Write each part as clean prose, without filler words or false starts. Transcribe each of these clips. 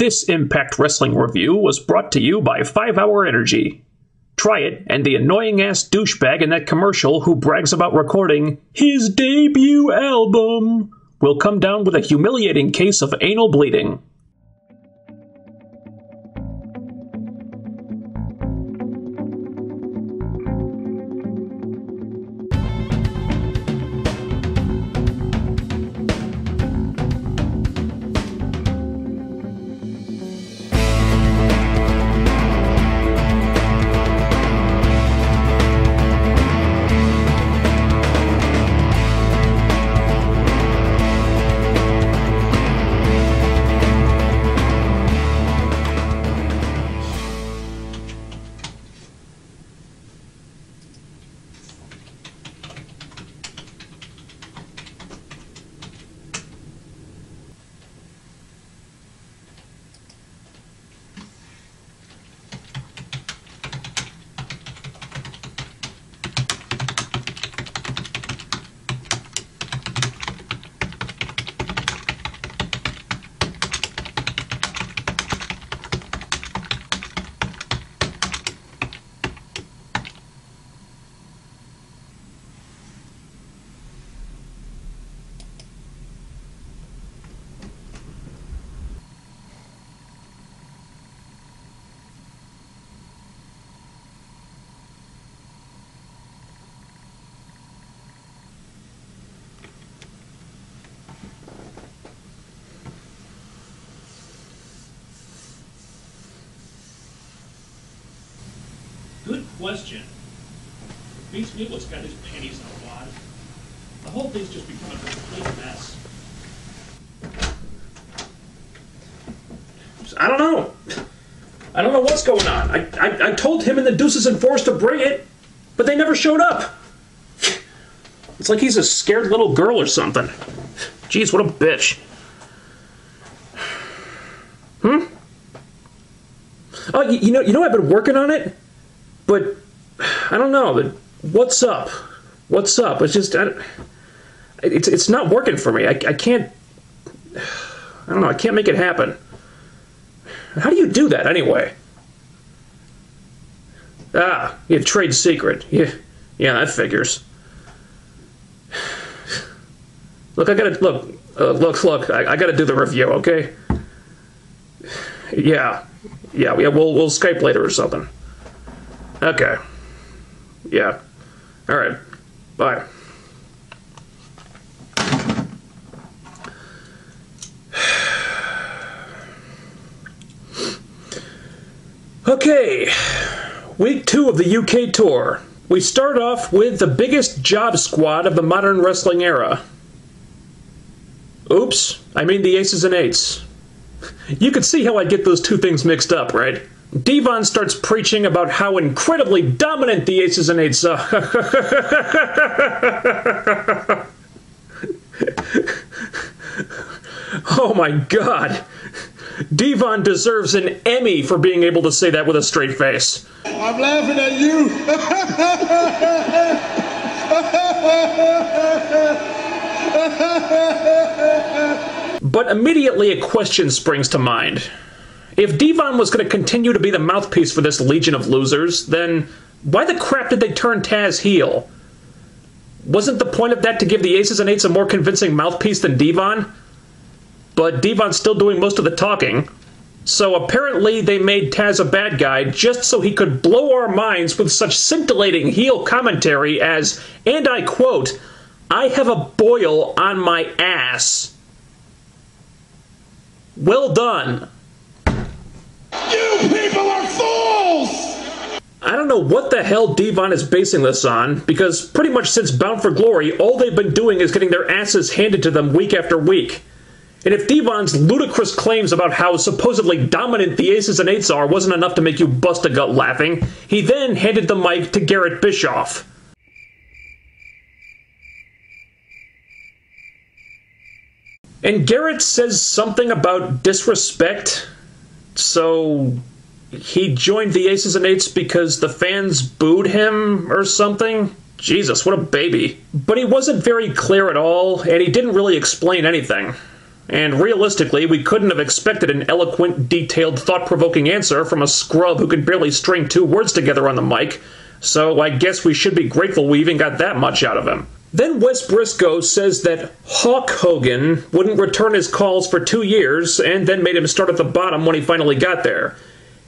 This Impact Wrestling review was brought to you by 5 Hour Energy. Try it, and the annoying-ass douchebag in that commercial who brags about recording his debut album will come down with a humiliating case of anal bleeding. Good question. Beats me what's got his panties in a wad. The whole thing's just become a complete mess. I don't know. I don't know what's going on. I told him and the Deuces and Fours to bring it, but they never showed up. It's like he's a scared little girl or something. Jeez, what a bitch. Oh, you know I've been working on it? But, I don't know, but what's up? What's up? It's just, it's not working for me. I can't, I don't know, I can't make it happen. How do you do that, anyway? Ah, you have trade secret. Yeah, that figures. Look, I gotta, look, I gotta do the review, okay? Yeah, we'll Skype later or something. Okay. Yeah. All right. Bye. Okay. Week 2 of the UK tour. We start off with the biggest job squad of the modern wrestling era. Oops. I mean the Aces and Eights. You could see how I get those two things mixed up, right? Devon starts preaching about how incredibly dominant the Aces and Eights are. Oh my god. Devon deserves an Emmy for being able to say that with a straight face. I'm laughing at you. But immediately a question springs to mind. If Devon was going to continue to be the mouthpiece for this legion of losers, then why the crap did they turn Taz heel? Wasn't the point of that to give the Aces and Eights a more convincing mouthpiece than Devon? But Devon's still doing most of the talking. So apparently they made Taz a bad guy just so he could blow our minds with such scintillating heel commentary as, and I quote, "I have a boil on my ass." Well done. You people are fools! I don't know what the hell Devon is basing this on, because pretty much since Bound for Glory, all they've been doing is getting their asses handed to them week after week. And if Devon's ludicrous claims about how supposedly dominant the Aces and Eights are wasn't enough to make you bust a gut laughing, he then handed the mic to Garrett Bischoff. And Garrett says something about disrespect, so he joined the Aces and Eights because the fans booed him or something? Jesus, what a baby. But he wasn't very clear at all, and he didn't really explain anything. And realistically, we couldn't have expected an eloquent, detailed, thought-provoking answer from a scrub who could barely string 2 words together on the mic, so I guess we should be grateful we even got that much out of him. Then Wes Briscoe says that Hawk Hogan wouldn't return his calls for 2 years, and then made him start at the bottom when he finally got there.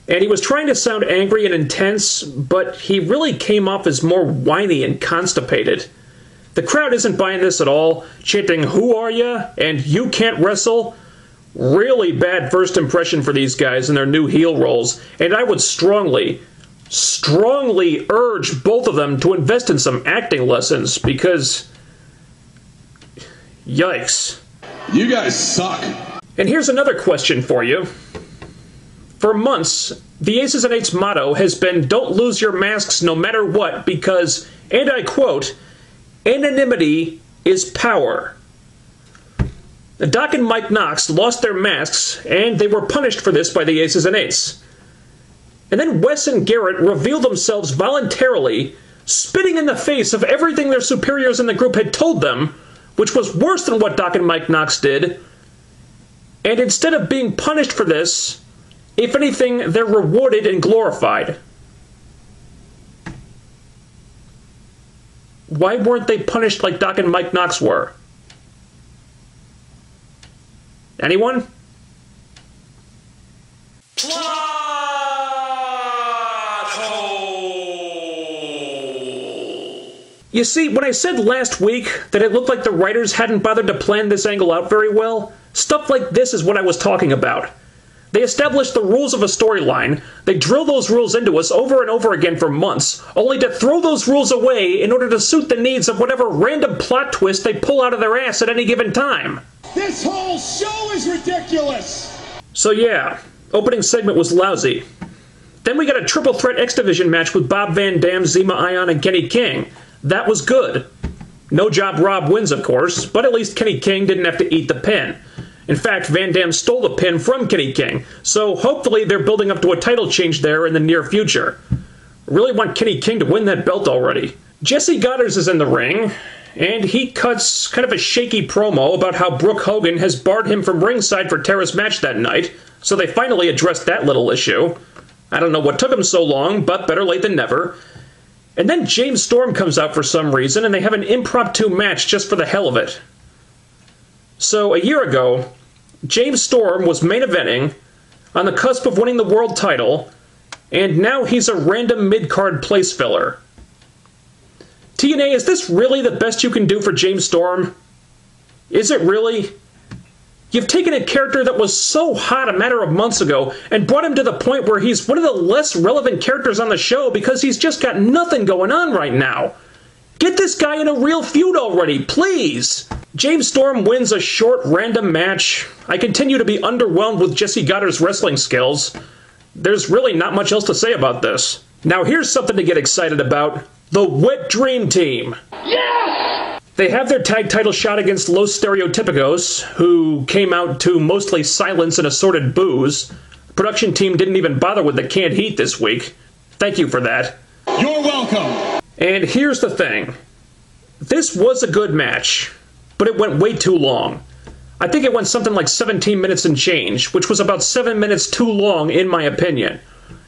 And he was trying to sound angry and intense, but he really came off as more whiny and constipated. The crowd isn't buying this at all, chanting, "Who are ya?" and "You can't wrestle." Really bad first impression for these guys in their new heel roles, and I would strongly urge both of them to invest in some acting lessons, because yikes. You guys suck. And here's another question for you. For months, the Aces and Eights motto has been, "Don't lose your masks no matter what," because, and I quote, "Anonymity is power." Doc and Mike Knox lost their masks, and they were punished for this by the Aces and Eights. And then Wes and Garrett revealed themselves voluntarily, spitting in the face of everything their superiors in the group had told them, which was worse than what Doc and Mike Knox did. And instead of being punished for this, if anything, they're rewarded and glorified. Why weren't they punished like Doc and Mike Knox were? Anyone? Plot hole! You see, when I said last week that it looked like the writers hadn't bothered to plan this angle out very well, stuff like this is what I was talking about. They establish the rules of a storyline, they drill those rules into us over and over again for months, only to throw those rules away in order to suit the needs of whatever random plot twist they pull out of their ass at any given time. This whole show is ridiculous! So yeah, opening segment was lousy. Then we got a triple threat X Division match with Bob Van Dam, Zema Ion, and Kenny King. That was good. No Job Rob wins, of course, but at least Kenny King didn't have to eat the pin. In fact, Van Dam stole the pin from Kenny King, so hopefully they're building up to a title change there in the near future. Really want Kenny King to win that belt already. Jesse Goddard is in the ring, and he cuts kind of a shaky promo about how Brooke Hogan has barred him from ringside for Tara's match that night, so they finally addressed that little issue. I don't know what took him so long, but better late than never. And then James Storm comes out for some reason, and they have an impromptu match just for the hell of it. So, a year ago, James Storm was main eventing, on the cusp of winning the world title, and now he's a random mid-card place filler. TNA, is this really the best you can do for James Storm? Is it really? You've taken a character that was so hot a matter of months ago and brought him to the point where he's one of the less relevant characters on the show because he's just got nothing going on right now. Get this guy in a real feud already, please! James Storm wins a short, random match. I continue to be underwhelmed with Jesse Goddard's wrestling skills. There's really not much else to say about this. Now here's something to get excited about. The Wet Dream Team. Yes! They have their tag title shot against Los Stereotypicos, who came out to mostly silence and assorted boos. The production team didn't even bother with the canned heat this week. Thank you for that. You're welcome! And here's the thing. This was a good match, but it went way too long. I think it went something like 17 minutes and change, which was about 7 minutes too long in my opinion.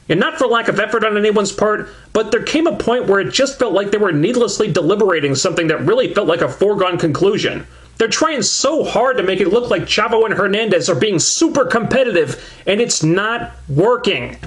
And not for lack of effort on anyone's part, but there came a point where it just felt like they were needlessly deliberating something that really felt like a foregone conclusion. They're trying so hard to make it look like Chavo and Hernandez are being super competitive, and it's not working.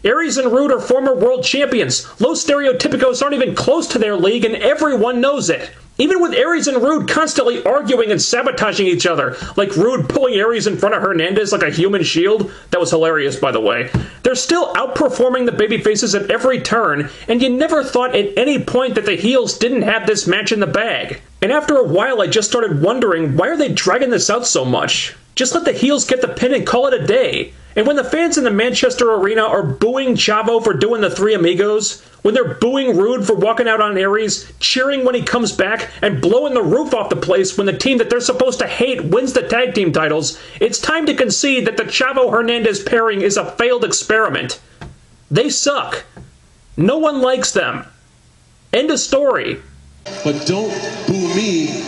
Aries and Rude are former world champions. Los Stereotypicos aren't even close to their league, and everyone knows it. Even with Aries and Rude constantly arguing and sabotaging each other, like Rude pulling Aries in front of Hernandez like a human shield. That was hilarious, by the way. They're still outperforming the babyfaces at every turn, and you never thought at any point that the heels didn't have this match in the bag. And after a while, I just started wondering, why are they dragging this out so much? Just let the heels get the pin and call it a day. And when the fans in the Manchester Arena are booing Chavo for doing the Three Amigos, when they're booing Rude for walking out on Aries, cheering when he comes back, and blowing the roof off the place when the team that they're supposed to hate wins the tag team titles, it's time to concede that the Chavo-Hernandez pairing is a failed experiment. They suck. No one likes them. End of story. But don't boo me.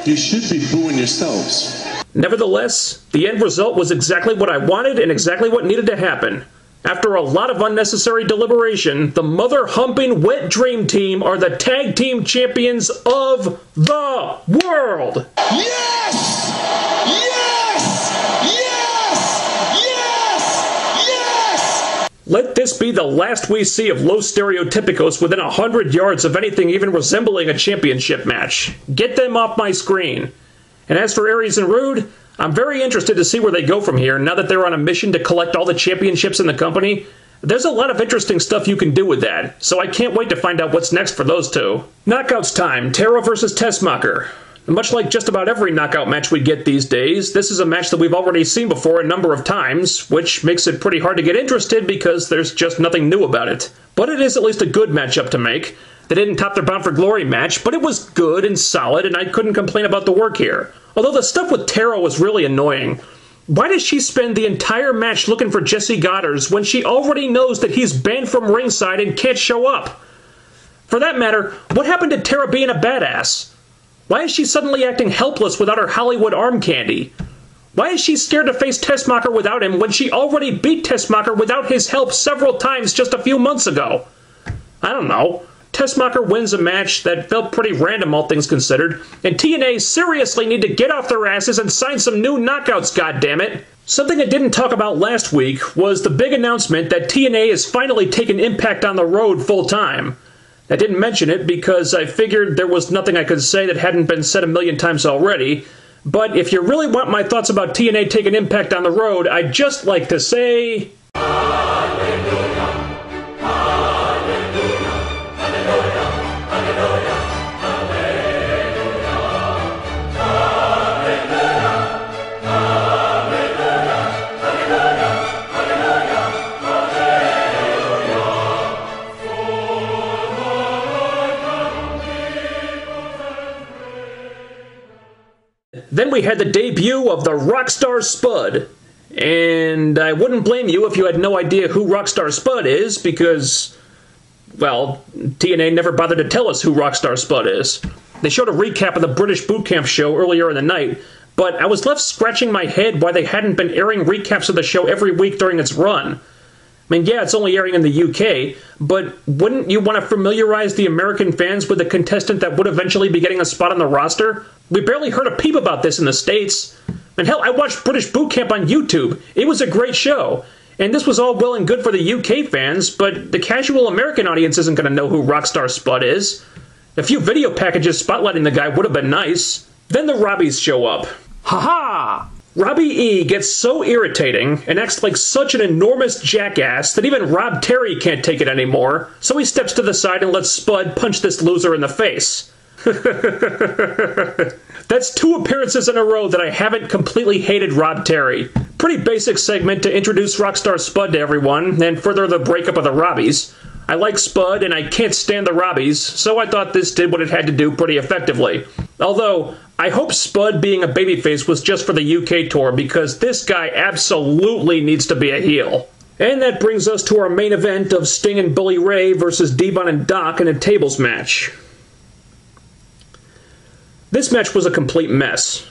You should be booing yourselves. Nevertheless, the end result was exactly what I wanted and exactly what needed to happen. After a lot of unnecessary deliberation, the mother-humping wet dream team are the tag team champions of the world! Yes! Yes! Yes! Yes! Yes! Let this be the last we see of Los Stereotypicos within 100 yards of anything even resembling a championship match. Get them off my screen. And as for Aries and Rude, I'm very interested to see where they go from here now that they're on a mission to collect all the championships in the company. There's a lot of interesting stuff you can do with that, so I can't wait to find out what's next for those two. Knockouts time, Tara versus Tessmacher. Much like just about every knockout match we get these days, this is a match that we've already seen before a number of times, which makes it pretty hard to get interested because there's just nothing new about it. But it is at least a good matchup to make. They didn't top their Bound for Glory match, but it was good and solid, and I couldn't complain about the work here. Although the stuff with Tara was really annoying. Why does she spend the entire match looking for Jesse Goddard when she already knows that he's banned from ringside and can't show up? For that matter, what happened to Tara being a badass? Why is she suddenly acting helpless without her Hollywood arm candy? Why is she scared to face Tessmacher without him when she already beat Tessmacher without his help several times just a few months ago? I don't know. Tessmacher wins a match that felt pretty random, all things considered, and TNA seriously need to get off their asses and sign some new knockouts, goddammit! Something I didn't talk about last week was the big announcement that TNA is finally taking Impact on the road full-time. I didn't mention it because I figured there was nothing I could say that hadn't been said a million times already, but if you really want my thoughts about TNA taking Impact on the road, I'd just like to say... Then we had the debut of the Rockstar Spud. And I wouldn't blame you if you had no idea who Rockstar Spud is, because, well, TNA never bothered to tell us who Rockstar Spud is. They showed a recap of the British Boot Camp show earlier in the night, but I was left scratching my head why they hadn't been airing recaps of the show every week during its run. I mean, yeah, it's only airing in the UK, but wouldn't you want to familiarize the American fans with the contestant that would eventually be getting a spot on the roster? We barely heard a peep about this in the States. And hell, I watched British Boot Camp on YouTube. It was a great show. And this was all well and good for the UK fans, but the casual American audience isn't going to know who Rockstar Spud is. A few video packages spotlighting the guy would have been nice. Then the Robbies show up. Ha-ha! Robbie E gets so irritating and acts like such an enormous jackass that even Rob Terry can't take it anymore, so he steps to the side and lets Spud punch this loser in the face. That's 2 appearances in a row that I haven't completely hated Rob Terry. Pretty basic segment to introduce Rockstar Spud to everyone and further the breakup of the Robbies. I like Spud and I can't stand the Robbies, so I thought this did what it had to do pretty effectively. Although, I hope Spud being a babyface was just for the UK tour because this guy absolutely needs to be a heel. And that brings us to our main event of Sting and Bully Ray versus Devon and Doc in a tables match. This match was a complete mess.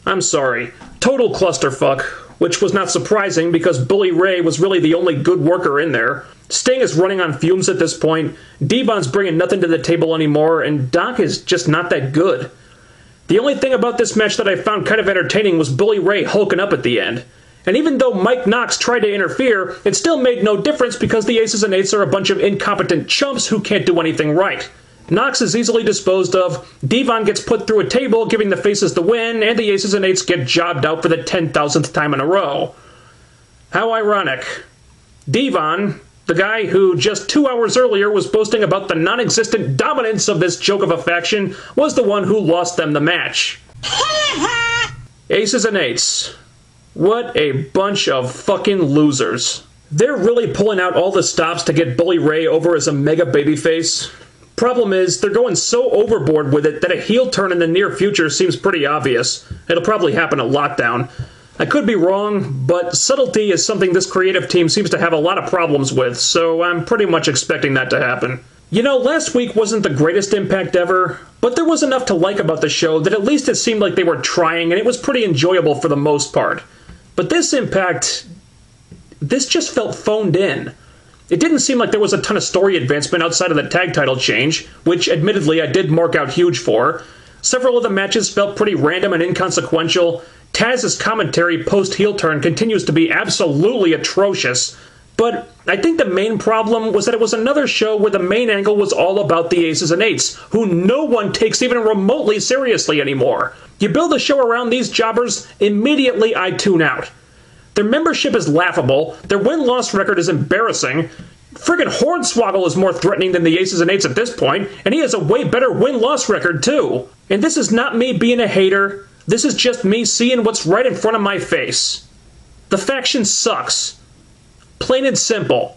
I'm sorry. Total clusterfuck, which was not surprising because Bully Ray was really the only good worker in there. Sting is running on fumes at this point, Devon's bringing nothing to the table anymore, and Doc is just not that good. The only thing about this match that I found kind of entertaining was Bully Ray hulking up at the end. And even though Mike Knox tried to interfere, it still made no difference because the Aces and Eights are a bunch of incompetent chumps who can't do anything right. Knox is easily disposed of, Devon gets put through a table, giving the Faces the win, and the Aces and Eights get jobbed out for the 10,000th time in a row. How ironic. Devon, the guy who just 2 hours earlier was boasting about the non-existent dominance of this joke of a faction, was the one who lost them the match. Aces and Eights. What a bunch of fucking losers. They're really pulling out all the stops to get Bully Ray over as a mega babyface. Problem is, they're going so overboard with it that a heel turn in the near future seems pretty obvious. It'll probably happen at Lockdown. I could be wrong, but subtlety is something this creative team seems to have a lot of problems with, so I'm pretty much expecting that to happen. You know, last week wasn't the greatest Impact ever, but there was enough to like about the show that at least it seemed like they were trying, and it was pretty enjoyable for the most part. But this Impact, this just felt phoned in. It didn't seem like there was a ton of story advancement outside of the tag title change, which admittedly I did mark out huge for. Several of the matches felt pretty random and inconsequential. Taz's commentary post-heel turn continues to be absolutely atrocious. But I think the main problem was that it was another show where the main angle was all about the Aces and Eights, who no one takes even remotely seriously anymore. You build a show around these jobbers, immediately I tune out. Their membership is laughable, their win-loss record is embarrassing. Friggin' Hornswoggle is more threatening than the Aces and Eights at this point, and he has a way better win-loss record too. And this is not me being a hater, this is just me seeing what's right in front of my face. The faction sucks. Plain and simple.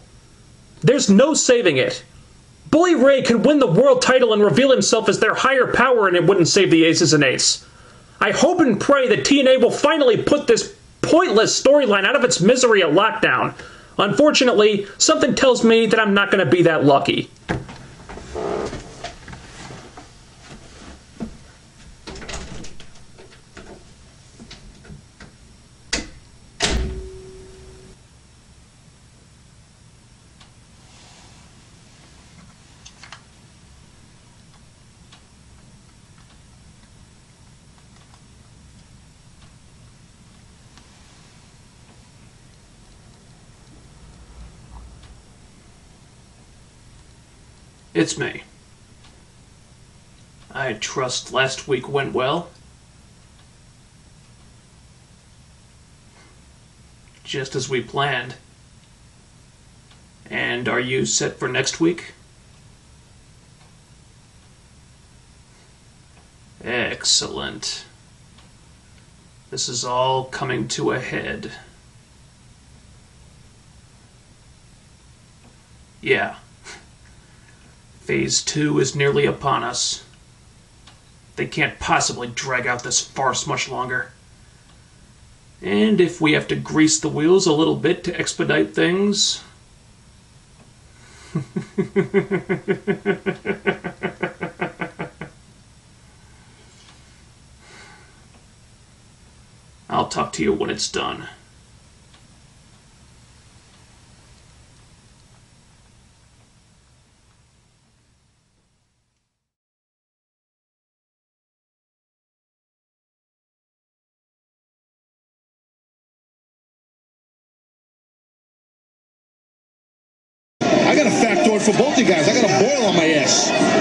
There's no saving it. Bully Ray could win the world title and reveal himself as their higher power and it wouldn't save the Aces and Eights. I hope and pray that TNA will finally put this pointless storyline out of its misery at Lockdown. Unfortunately, something tells me that I'm not going to be that lucky. It's me. I trust last week went well. Just as we planned. And are you set for next week? Excellent. This is all coming to a head. Yeah. Phase 2 is nearly upon us. They can't possibly drag out this farce much longer. And if we have to grease the wheels a little bit to expedite things... I'll talk to you when it's done. I got a factoid for both you guys. I got a boil on my ass.